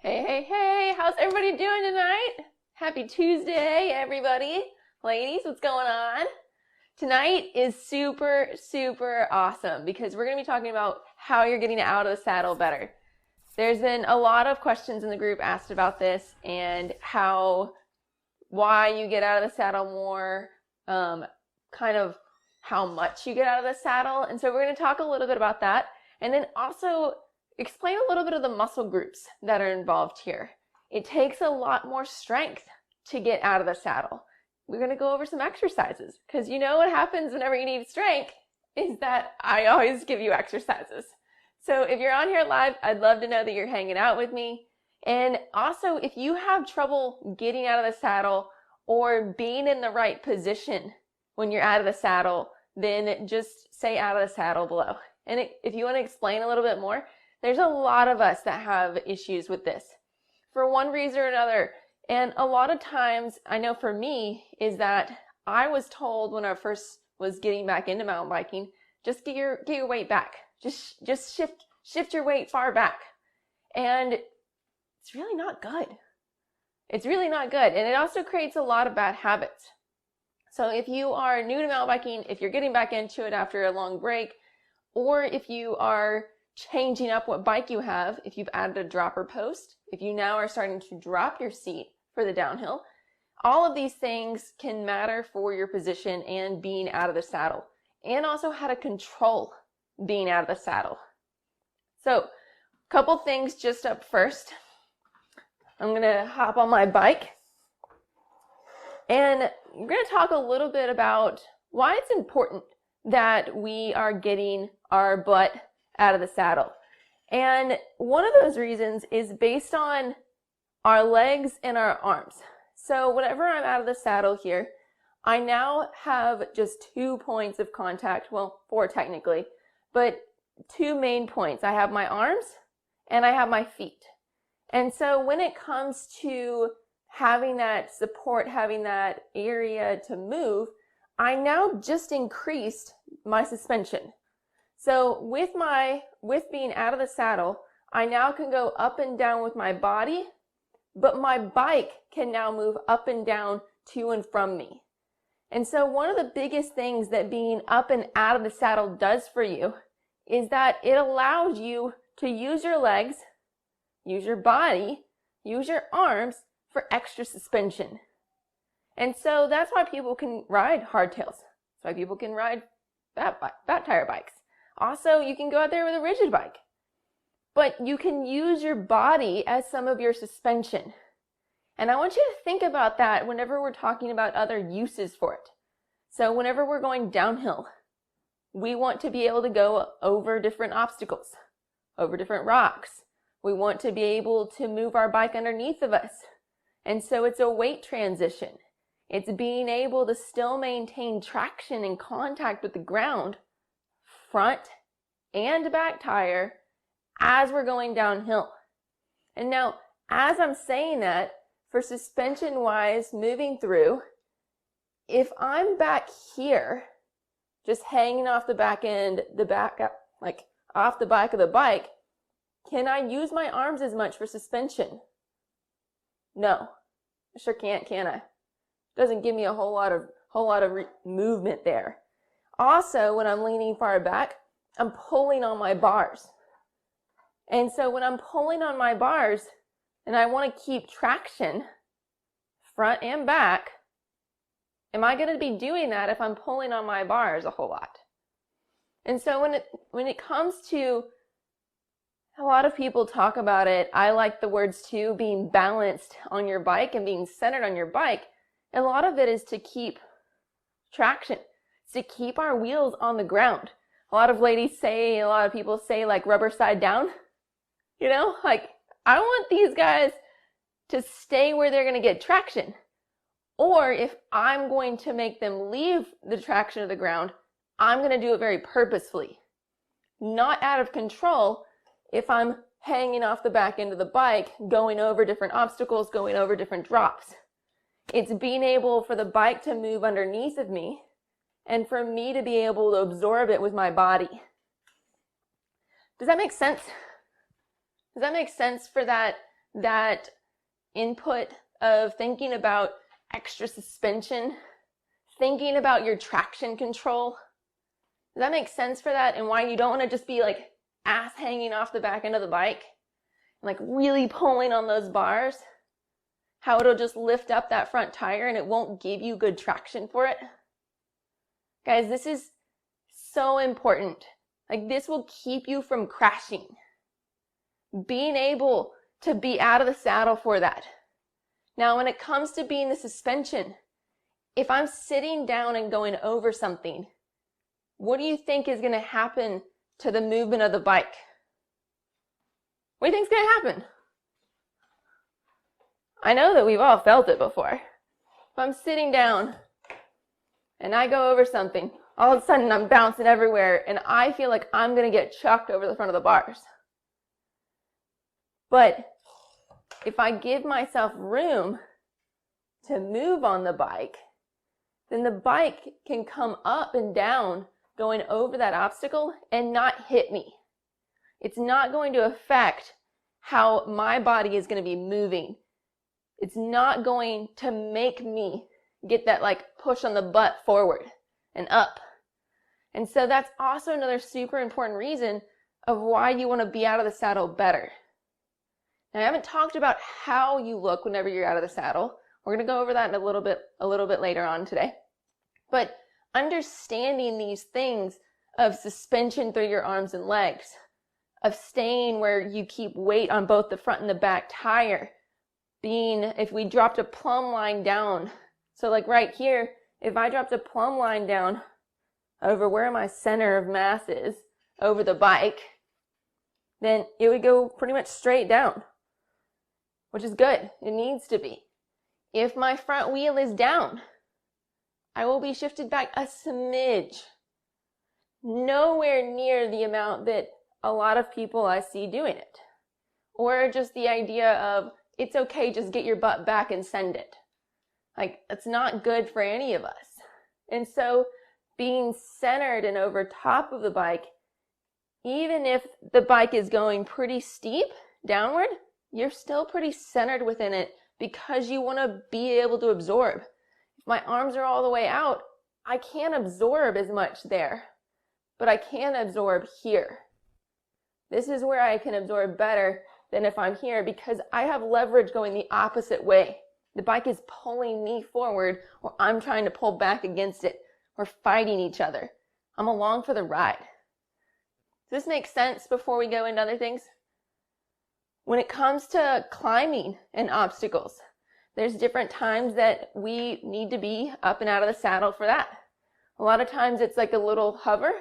Hey, hey, hey, how's everybody doing tonight? Happy Tuesday, everybody. Ladies, what's going on? Tonight is super, super awesome because we're going to be talking about how you're getting out of the saddle better. There's been a lot of questions in the group asked about this and why you get out of the saddle more, kind of how much you get out of the saddle. And so we're going to talk a little bit about that. And then also explain a little bit of the muscle groups that are involved here. It takes a lot more strength to get out of the saddle. We're going to go over some exercises because you know what happens whenever you need strength is that I always give you exercises. So if you're on here live, I'd love to know that you're hanging out with me. And also, if you have trouble getting out of the saddle or being in the right position when you're out of the saddle, then just say out of the saddle below. And if you want to explain a little bit more, there's a lot of us that have issues with this for one reason or another. And a lot of times, I know for me, is that I was told when I first was getting back into mountain biking, just get your weight back. Just shift your weight far back. And it's really not good. It's really not good. And it also creates a lot of bad habits. So if you are new to mountain biking, if you're getting back into it after a long break, or if you are changing up what bike you have, if you've added a dropper post, if you now are starting to drop your seat for the downhill, all of these things can matter for your position and being out of the saddle, and also how to control being out of the saddle. So, a couple things just up first. I'm gonna hop on my bike, and we're gonna talk a little bit about why it's important that we are getting our butt out of the saddle. And one of those reasons is based on our legs and our arms. So whenever I'm out of the saddle here, I now have just 2 points of contact, well, 4 technically, but 2 main points. I have my arms and I have my feet. And so when it comes to having that support, having that area to move, I now just increased my suspension. So with being out of the saddle, I now can go up and down with my body, but my bike can now move up and down to and from me. And so one of the biggest things that being up and out of the saddle does for you is that it allows you to use your legs, use your body, use your arms for extra suspension. And so that's why people can ride hardtails. That's why people can ride fat tire bikes. Also, you can go out there with a rigid bike, but you can use your body as some of your suspension. And I want you to think about that whenever we're talking about other uses for it. So whenever we're going downhill, we want to be able to go over different obstacles, over different rocks. We want to be able to move our bike underneath of us. And so it's a weight transition. It's being able to still maintain traction and contact with the ground, front and back tire, as we're going downhill. And now, as I'm saying that, for suspension wise, moving through, if I'm back here, just hanging off the back end, like off the back of the bike, can I use my arms as much for suspension? No, I sure can't, can I? Doesn't give me a whole lot of movement there. Also, when I'm leaning far back, I'm pulling on my bars. And so when I'm pulling on my bars and I want to keep traction front and back, am I going to be doing that if I'm pulling on my bars a whole lot? And so when it comes to, a lot of people talk about it, I like the words too, being balanced on your bike and being centered on your bike. A lot of it is to keep traction. To keep our wheels on the ground. A lot of people say like rubber side down. You know, like I want these guys to stay where they're going to get traction. Or if I'm going to make them leave the traction of the ground, I'm going to do it very purposefully. Not out of control if I'm hanging off the back end of the bike, going over different obstacles, going over different drops. It's being able for the bike to move underneath of me and for me to be able to absorb it with my body. Does that make sense? Does that make sense for that that input of thinking about extra suspension, thinking about your traction control. Does that make sense for that? And why you don't want to just be like ass hanging off the back end of the bike and like really pulling on those bars? How it'll just lift up that front tire and it won't give you good traction for it. Guys, this is so important. Like, this will keep you from crashing. Being able to be out of the saddle for that. Now, when it comes to being the suspension, if I'm sitting down and going over something, what do you think is going to happen to the movement of the bike? What do you think is going to happen? I know that we've all felt it before. If I'm sitting down and I go over something, all of a sudden I'm bouncing everywhere and I feel like I'm going to get chucked over the front of the bars. But if I give myself room to move on the bike, then the bike can come up and down going over that obstacle and not hit me. It's not going to affect how my body is going to be moving. It's not going to make me get that like push on the butt forward and up. And so that's also another super important reason of why you want to be out of the saddle better. Now, I haven't talked about how you look whenever you're out of the saddle. We're going to go over that in a little bit later on today. But understanding these things of suspension through your arms and legs, of staying where you keep weight on both the front and the back tire, being, if we dropped a plumb line down, so like right here, if I dropped a plumb line down over where my center of mass is, over the bike, then it would go pretty much straight down, which is good. It needs to be. If my front wheel is down, I will be shifted back a smidge. Nowhere near the amount that a lot of people I see doing it. Or just the idea of, it's okay, just get your butt back and send it. Like, it's not good for any of us. And so being centered and over top of the bike, even if the bike is going pretty steep downward, you're still pretty centered within it because you want to be able to absorb. If my arms are all the way out, I can't absorb as much there, but I can absorb here. This is where I can absorb better than if I'm here because I have leverage going the opposite way. The bike is pulling me forward or I'm trying to pull back against it. We're fighting each other. I'm along for the ride. Does this make sense before we go into other things? When it comes to climbing and obstacles, there's different times that we need to be up and out of the saddle for that. A lot of times it's like a little hover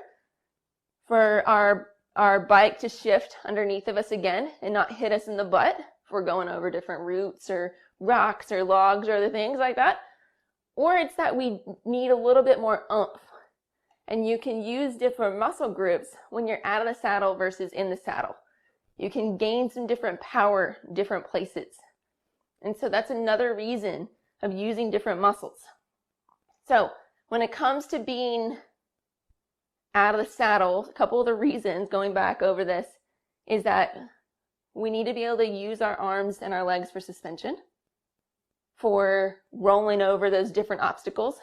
for our bike to shift underneath of us again and not hit us in the butt if we're going over different roots or rocks or logs or other things like that. Or it's that we need a little bit more oomph. And you can use different muscle groups when you're out of the saddle versus in the saddle. You can gain some different power, different places. And so that's another reason of using different muscles. So when it comes to being out of the saddle, a couple of the reasons, going back over this, is that we need to be able to use our arms and our legs for suspension, for rolling over those different obstacles,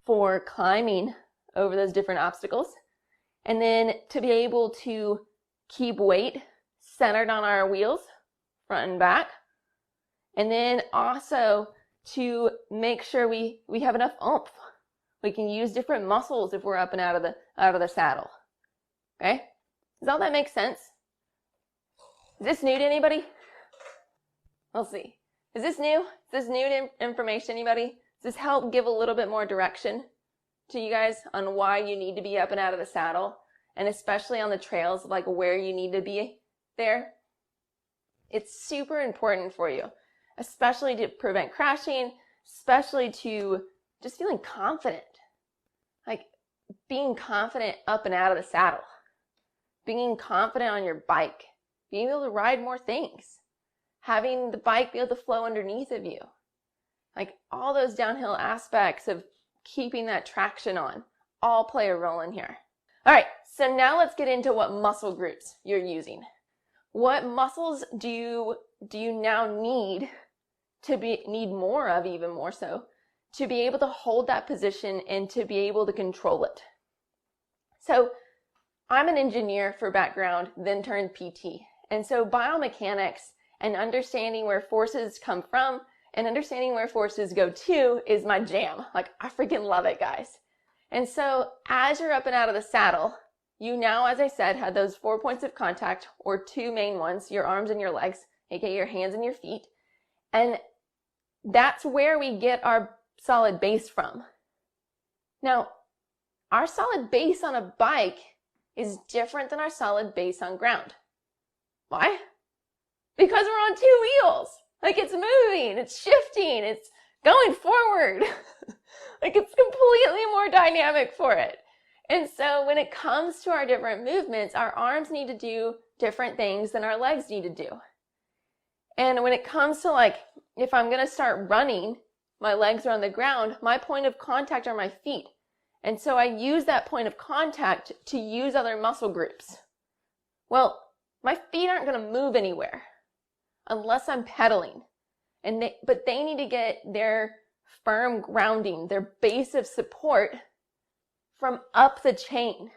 for climbing over those different obstacles, and then to be able to keep weight centered on our wheels, front and back, and then also to make sure we have enough oomph. We can use different muscles if we're up and out of the saddle. Okay? Does all that make sense? Is this new to anybody? We'll see. Is this new? Is this new to information, anybody? Does this help give a little bit more direction to you guys on why you need to be up and out of the saddle? And especially on the trails, like where you need to be there? It's super important for you, especially to prevent crashing, especially to just feeling confident. Like being confident up and out of the saddle. Being confident on your bike. Being able to ride more things. Having the bike be able to flow underneath of you. Like all those downhill aspects of keeping that traction on all play a role in here. All right, so now let's get into what muscle groups you're using. What muscles do you do you now need more of, even more so, to be able to hold that position and to be able to control it? So I'm an engineer for background, then turned PT. And so biomechanics and understanding where forces come from and understanding where forces go to is my jam. Like, I freaking love it, guys. And so as you're up and out of the saddle, you now, as I said, have those 4 points of contact, or 2 main ones, your arms and your legs, aka your hands and your feet. And that's where we get our solid base from. Now, our solid base on a bike is different than our solid base on ground. Why? Because we're on 2 wheels. Like, it's moving, it's shifting, it's going forward. Like, it's completely more dynamic for it. And so when it comes to our different movements, our arms need to do different things than our legs need to do. And when it comes to, like, if I'm going to start running, my legs are on the ground, my point of contact are my feet. And so I use that point of contact to use other muscle groups. Well, my feet aren't going to move anywhere unless I'm pedaling. But they need to get their firm grounding, their base of support from up the chain.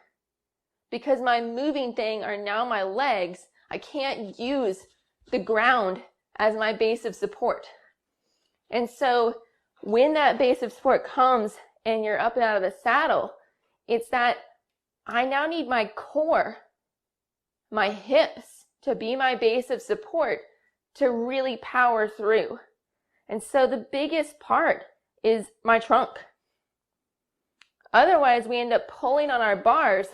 Because my moving thing are now my legs, I can't use the ground as my base of support. And so when that base of support comes and you're up and out of the saddle, it's that I now need my core, my hips, to be my base of support to really power through. And so the biggest part is my trunk. Otherwise, we end up pulling on our bars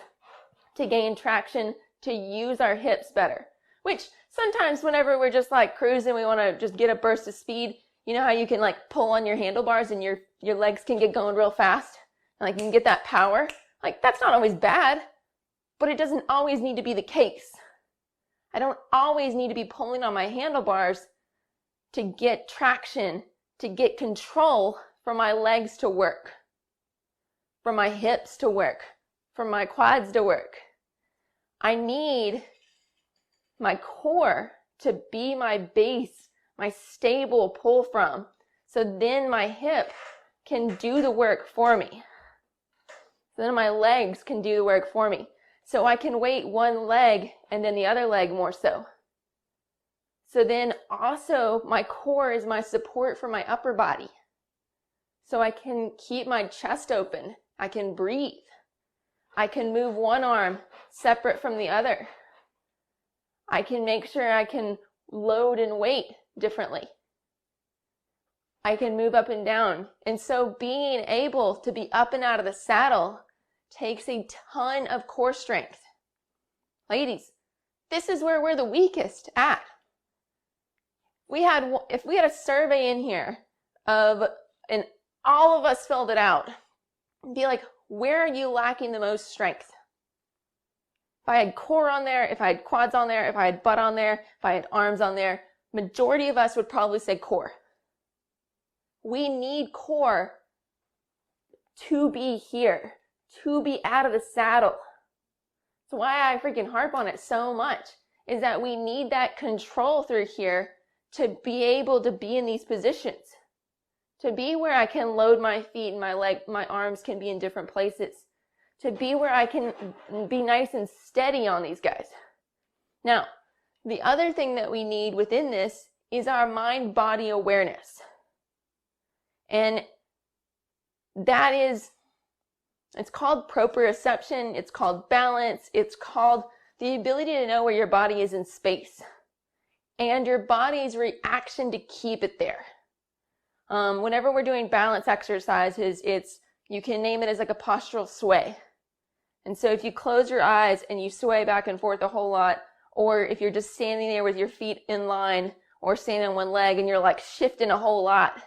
to gain traction, to use our hips better. Which sometimes whenever we're just like cruising, we want to just get a burst of speed. You know how you can like pull on your handlebars and your legs can get going real fast? And like you can get that power. Like, that's not always bad, but it doesn't always need to be the case. I don't always need to be pulling on my handlebars to get traction, to get control for my legs to work, for my hips to work, for my quads to work. I need my core to be my base, my stable pull from, so then my hip can do the work for me. So then my legs can do the work for me. So I can weight one leg and then the other leg more so. So then also my core is my support for my upper body. So I can keep my chest open. I can breathe. I can move one arm separate from the other. I can make sure I can load and weight differently. I can move up and down. And so being able to be up and out of the saddle takes a ton of core strength. Ladies, this is where we're the weakest at. If we had a survey in here and all of us filled it out, be like, where are you lacking the most strength? If I had core on there, if I had quads on there, if I had butt on there, if I had arms on there, majority of us would probably say core. We need core to be here, to be out of the saddle. That's why I freaking harp on it so much, is that we need that control through here to be able to be in these positions, to be where I can load my feet and my arms can be in different places, to be where I can be nice and steady on these guys. Now, the other thing that we need within this is our mind-body awareness. And that is, it's called proprioception, it's called balance, it's called the ability to know where your body is in space and your body's reaction to keep it there. Whenever we're doing balance exercises, you can name it as like a postural sway. And so if you close your eyes and you sway back and forth a whole lot, or if you're just standing there with your feet in line or standing on one leg and you're like shifting a whole lot,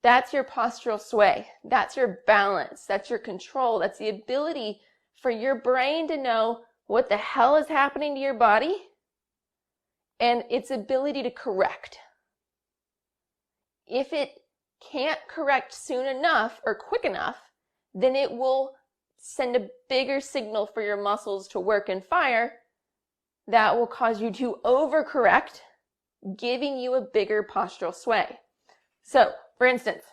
that's your postural sway. That's your balance. That's your control. That's the ability for your brain to know what the hell is happening to your body and its ability to correct. If it can't correct soon enough or quick enough, then it will send a bigger signal for your muscles to work and fire that will cause you to overcorrect giving you a bigger postural sway. So, for instance,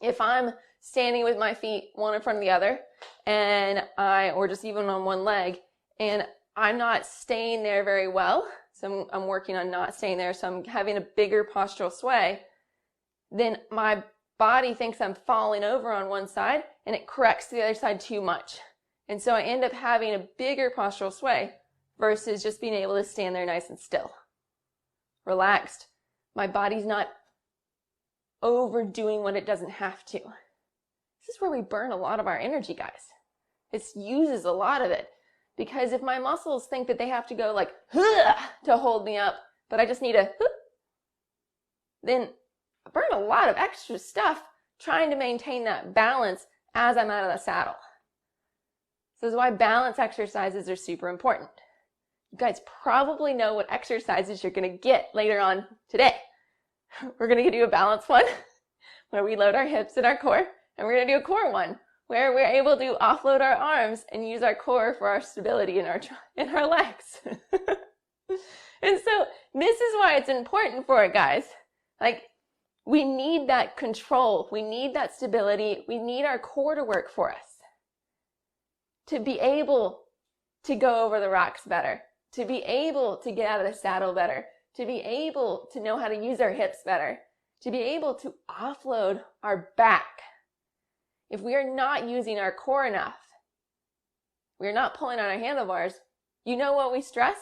if I'm standing with my feet one in front of the other, or just even on one leg, and I'm not staying there very well, so I'm working on not staying there, so I'm having a bigger postural sway, then my body thinks I'm falling over on one side, and it corrects to the other side too much. And so I end up having a bigger postural sway versus just being able to stand there nice and still, relaxed. My body's not overdoing what it doesn't have to. This is where we burn a lot of our energy, guys. It uses a lot of it. Because if my muscles think that they have to go like, to hold me up, but I just need a, then I burn a lot of extra stuff trying to maintain that balance as I'm out of the saddle. So this is why balance exercises are super important. You guys probably know what exercises you're going to get later on today. We're going to do a balance one where we load our hips and our core, and we're going to do a core one where we're able to offload our arms and use our core for our stability in our legs. And so this is why it's important for it, guys. Like, we need that control. We need that stability. We need our core to work for us to be able to go over the rocks better, to be able to get out of the saddle better, to be able to know how to use our hips better, to be able to offload our back. If we are not using our core enough, we are not pulling on our handlebars, you know what we stress?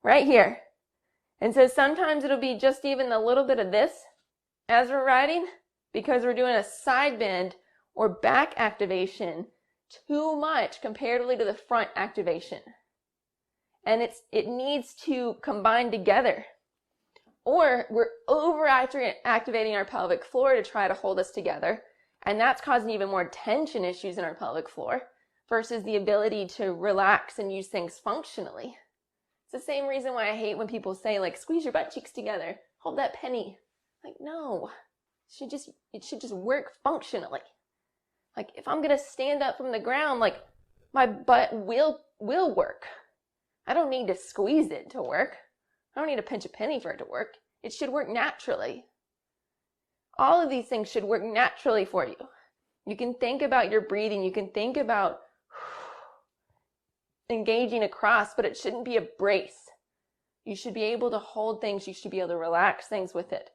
Right here. And so sometimes it'll be just even a little bit of this as we're riding because we're doing a side bend or back activation too much comparatively to the front activation. And it needs to combine together. Or we're over-activating our pelvic floor to try to hold us together, and that's causing even more tension issues in our pelvic floor versus the ability to relax and use things functionally. It's the same reason why I hate when people say, like, squeeze your butt cheeks together, hold that penny. Like, no, it should just work functionally. Like, if I'm gonna stand up from the ground, like, my butt will work. I don't need to squeeze it to work. I don't need to pinch a penny for it to work. It should work naturally. All of these things should work naturally for you. You can think about your breathing. You can think about engaging across, but it shouldn't be a brace. You should be able to hold things. You should be able to relax things with it.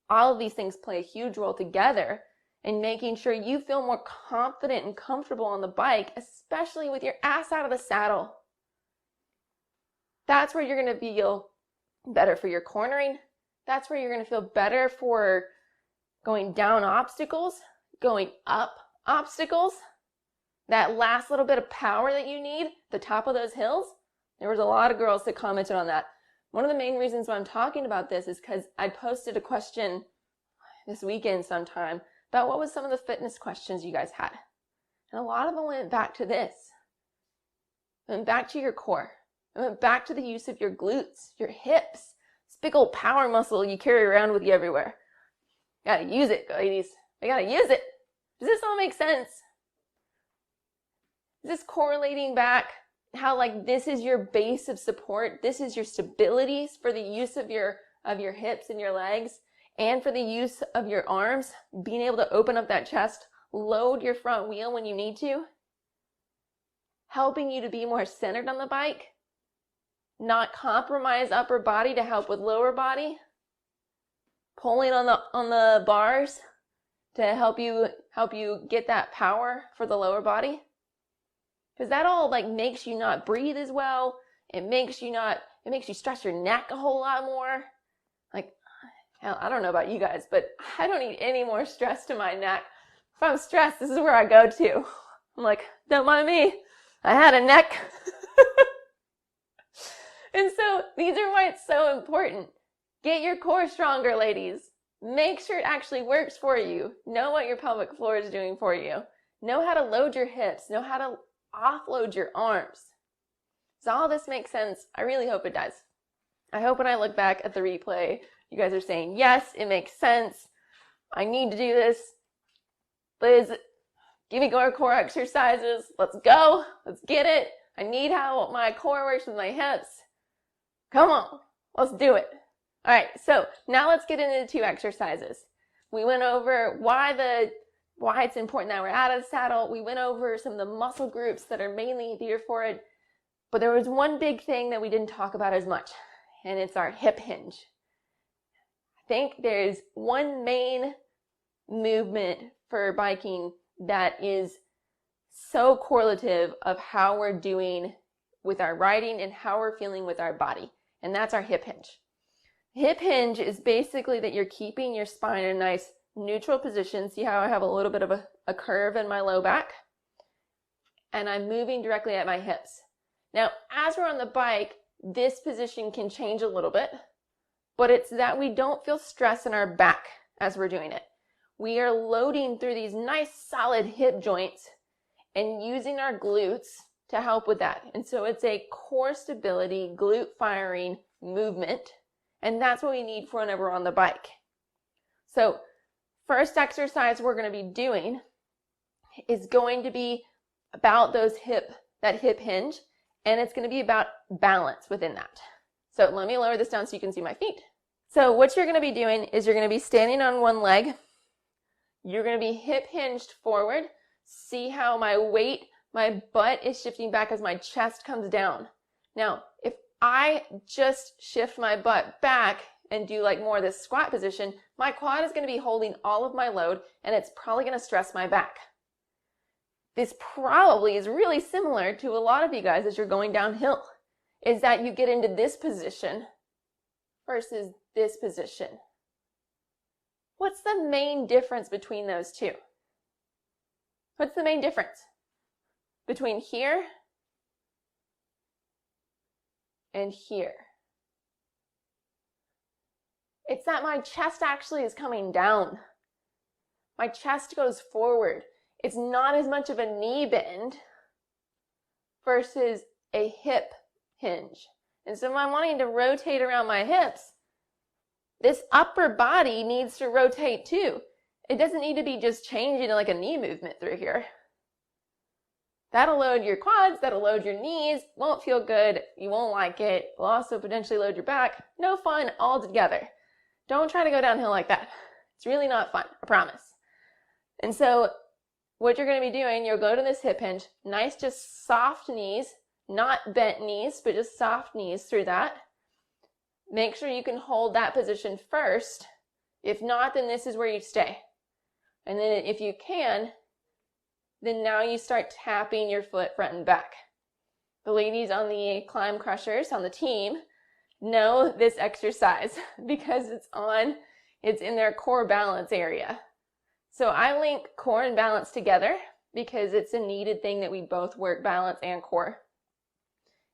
All of these things play a huge role together in making sure you feel more confident and comfortable on the bike, especially with your ass out of the saddle. That's where you're going to feel better for your cornering. That's where you're going to feel better for going down obstacles, going up obstacles. That last little bit of power that you need, the top of those hills. There was a lot of girls that commented on that. One of the main reasons why I'm talking about this is because I posted a question this weekend sometime about what was some of the fitness questions you guys had. And a lot of them went back to this. Went back to your core. It went back to the use of your glutes, your hips, this big old power muscle you carry around with you everywhere. You gotta use it, ladies. You gotta use it. Does this all make sense? Is this correlating back how, like, this is your base of support? This is your stability for the use of your hips and your legs and for the use of your arms, being able to open up that chest, load your front wheel when you need to, helping you to be more centered on the bike. Not compromise upper body to help with lower body. Pulling on the bars to help you get that power for the lower body. Because that all, like, makes you not breathe as well. It makes you stress your neck a whole lot more. Like, hell, I don't know about you guys, but I don't need any more stress to my neck. If I'm stressed, this is where I go to. I'm like, don't mind me. I had a neck. And so these are why it's so important. Get your core stronger, ladies. Make sure it actually works for you. Know what your pelvic floor is doing for you. Know how to load your hips. Know how to offload your arms. Does all this make sense? I really hope it does. I hope when I look back at the replay, you guys are saying, yes, it makes sense. I need to do this. Liz, give me more core exercises. Let's go. Let's get it. I need how my core works with my hips. Come on, let's do it. All right, so now let's get into the 2 exercises. We went over why it's important that we're out of the saddle. We went over some of the muscle groups that are mainly here for it. But there was one big thing that we didn't talk about as much, and it's our hip hinge. I think there's one main movement for biking that is so correlative of how we're doing with our riding and how we're feeling with our body, and that's our hip hinge. Hip hinge is basically that you're keeping your spine in a nice neutral position. See how I have a little bit of a curve in my low back? And I'm moving directly at my hips. Now, as we're on the bike, this position can change a little bit, but it's that we don't feel stress in our back as we're doing it. We are loading through these nice solid hip joints and using our glutes to help with that. And so it's a core stability, glute firing movement. And that's what we need for whenever we're on the bike. So first exercise we're going to be doing is going to be about that hip hinge, and it's going to be about balance within that. So let me lower this down so you can see my feet. So what you're going to be doing is you're going to be standing on one leg. You're going to be hip hinged forward. See how my weight, my butt is shifting back as my chest comes down. Now, if I just shift my butt back and do like more of this squat position, my quad is going to be holding all of my load, and it's probably going to stress my back. This probably is really similar to a lot of you guys as you're going downhill, is that you get into this position versus this position. What's the main difference between those two? What's the main difference between here and here? It's that my chest actually is coming down. My chest goes forward. It's not as much of a knee bend versus a hip hinge. And so if I'm wanting to rotate around my hips, this upper body needs to rotate too. It doesn't need to be just changing like a knee movement through here. That'll load your quads, that'll load your knees, won't feel good, you won't like it, will also potentially load your back. No fun altogether. Don't try to go downhill like that. It's really not fun, I promise. And so what you're going to be doing, you'll go to this hip hinge, nice just soft knees, not bent knees, but just soft knees through that. Make sure you can hold that position first. If not, then this is where you stay. And then if you can, then now you start tapping your foot front and back. The ladies on the Climb Crushers on the team know this exercise because it's in their core balance area. So I link core and balance together because it's a needed thing that we both work balance and core.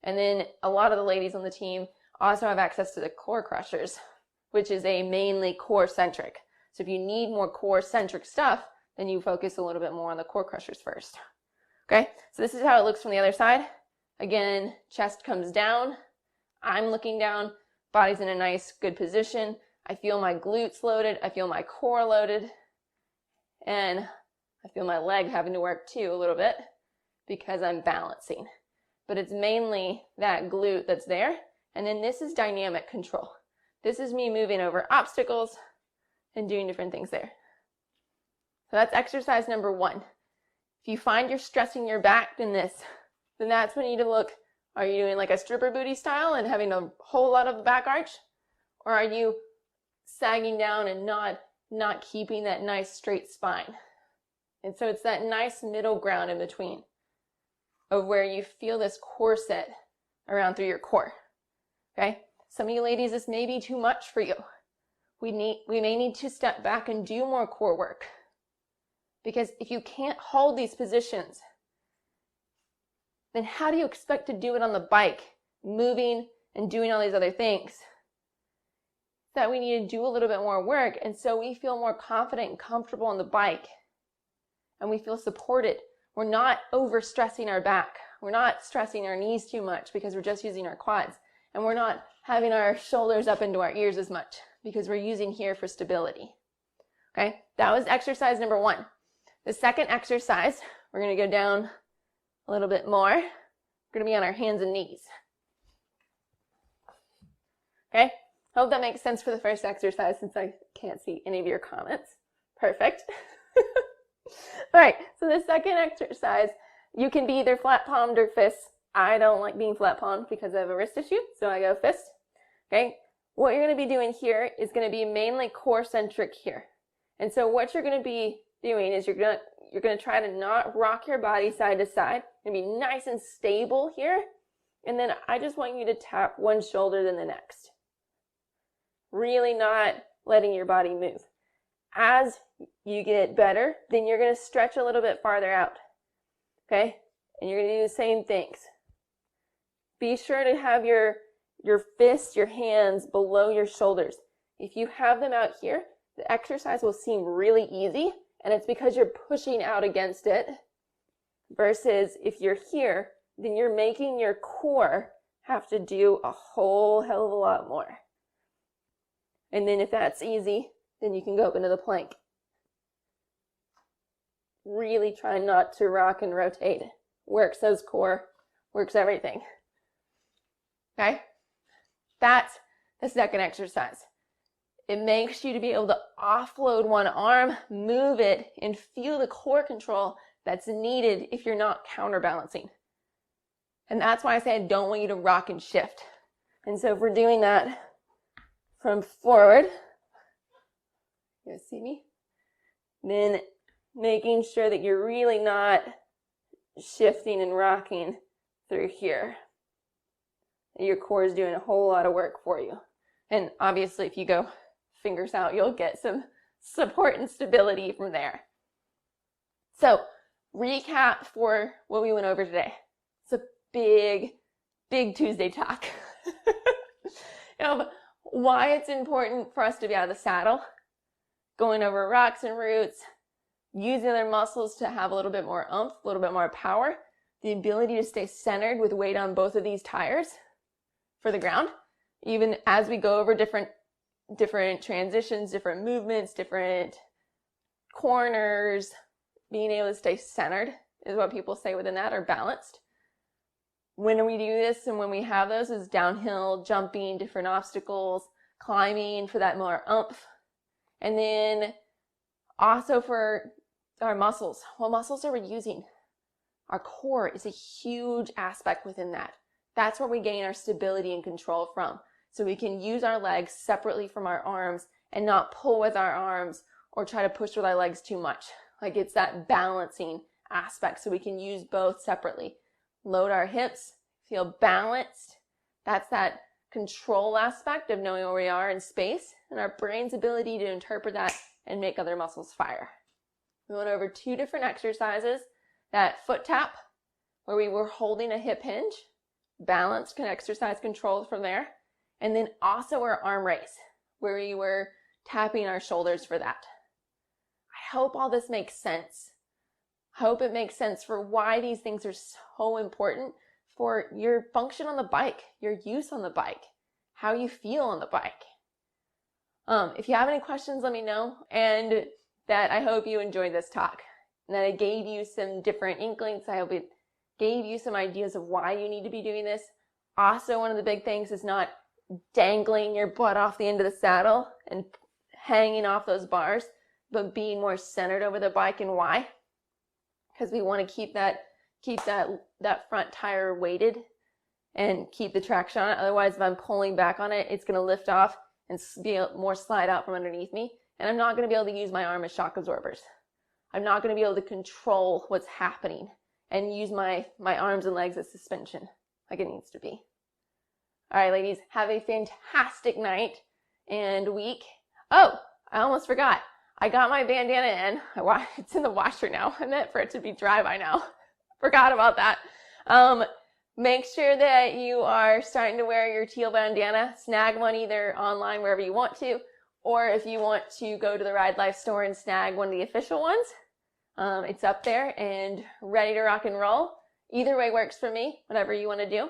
And then a lot of the ladies on the team also have access to the Core Crushers, which is a mainly core centric. So if you need more core centric stuff, then you focus a little bit more on the Core Crushers first. Okay, so this is how it looks from the other side. Again, chest comes down. I'm looking down, body's in a nice, good position. I feel my glutes loaded. I feel my core loaded. And I feel my leg having to work too a little bit because I'm balancing. But it's mainly that glute that's there. And then this is dynamic control. This is me moving over obstacles and doing different things there. So that's exercise number 1. If you find you're stressing your back in this, then that's when you need to look. Are you doing like a stripper booty style and having a whole lot of back arch? Or are you sagging down and not keeping that nice straight spine? And so it's that nice middle ground in between of where you feel this corset around through your core. Okay? Some of you ladies, this may be too much for you. We may need to step back and do more core work. Because if you can't hold these positions, then how do you expect to do it on the bike, moving and doing all these other things? That we need to do a little bit more work, and so we feel more confident and comfortable on the bike, and we feel supported. We're not overstressing our back. We're not stressing our knees too much because we're just using our quads, and we're not having our shoulders up into our ears as much because we're using here for stability. Okay, that was exercise number 1. The second exercise, we're going to go down a little bit more. We're going to be on our hands and knees. Okay? Hope that makes sense for the first exercise since I can't see any of your comments. Perfect. All right, so the second exercise, you can be either flat palmed or fists. I don't like being flat palmed because I have a wrist issue, so I go fist. Okay? What you're going to be doing here is going to be mainly core centric here. And so what you're going to be doing is you're going to try to not rock your body side to side and be nice and stable here. And then I just want you to tap one shoulder than the next. Really not letting your body move. As you get better, then you're going to stretch a little bit farther out. Okay? And you're going to do the same things. Be sure to have your fists, your hands below your shoulders. If you have them out here, the exercise will seem really easy, and it's because you're pushing out against it, versus if you're here, then you're making your core have to do a whole hell of a lot more. And then if that's easy, then you can go up into the plank. Really try not to rock and rotate. Works those core, works everything. Okay? That's the second exercise. It makes you to be able to offload one arm, move it, and feel the core control that's needed if you're not counterbalancing. And that's why I say I don't want you to rock and shift. And so if we're doing that from forward, you guys see me? Then making sure that you're really not shifting and rocking through here. Your core is doing a whole lot of work for you. And obviously if you go fingers out, you'll get some support and stability from there. So, recap for what we went over today. It's a big Tuesday talk. Why it's important for us to be out of the saddle, going over rocks and roots, using other muscles to have a little bit more oomph, a little bit more power, the ability to stay centered with weight on both of these tires for the ground, even as we go over different transitions, different movements, different corners, being able to stay centered is what people say within that, or balanced. When we do this and when we have those is downhill, jumping, different obstacles, climbing for that more oomph. And then also for our muscles. What muscles are we using? Our core is a huge aspect within that. That's where we gain our stability and control from. So we can use our legs separately from our arms and not pull with our arms or try to push with our legs too much. Like it's that balancing aspect. So we can use both separately. Load our hips, feel balanced. That's that control aspect of knowing where we are in space and our brain's ability to interpret that and make other muscles fire. We went over 2 different exercises. That foot tap, where we were holding a hip hinge, balanced, can exercise control from there. And then also our arm raise, where we were tapping our shoulders for that. I hope all this makes sense. I hope it makes sense for why these things are so important for your function on the bike, your use on the bike, how you feel on the bike. If you have any questions, let me know. And that I hope you enjoyed this talk. And that it gave you some different inklings. I hope it gave you some ideas of why you need to be doing this. Also, one of the big things is not dangling your butt off the end of the saddle and hanging off those bars, but being more centered over the bike. And why? Because we want to keep that front tire weighted and keep the traction on it. Otherwise, if I'm pulling back on it, it's going to lift off and be more slide out from underneath me. And I'm not going to be able to use my arm as shock absorbers. I'm not going to be able to control what's happening and use my arms and legs as suspension like it needs to be. All right, ladies, have a fantastic night and week. Oh, I almost forgot. I got my bandana in. It's in the washer now. I meant for it to be dry by now. Forgot about that. Make sure that you are starting to wear your teal bandana. Snag one either online wherever you want to, or if you want to go to the Ride Life store and snag one of the official ones. It's up there and ready to rock and roll. Either way works for me, whatever you want to do.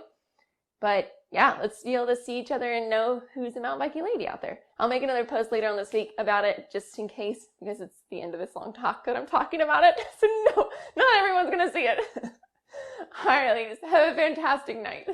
But yeah, let's be able to see each other and know who's a mountain biking lady out there. I'll make another post later on this week about it, just in case, because it's the end of this long talk that I'm talking about it. So no, not everyone's going to see it. All right, ladies, have a fantastic night.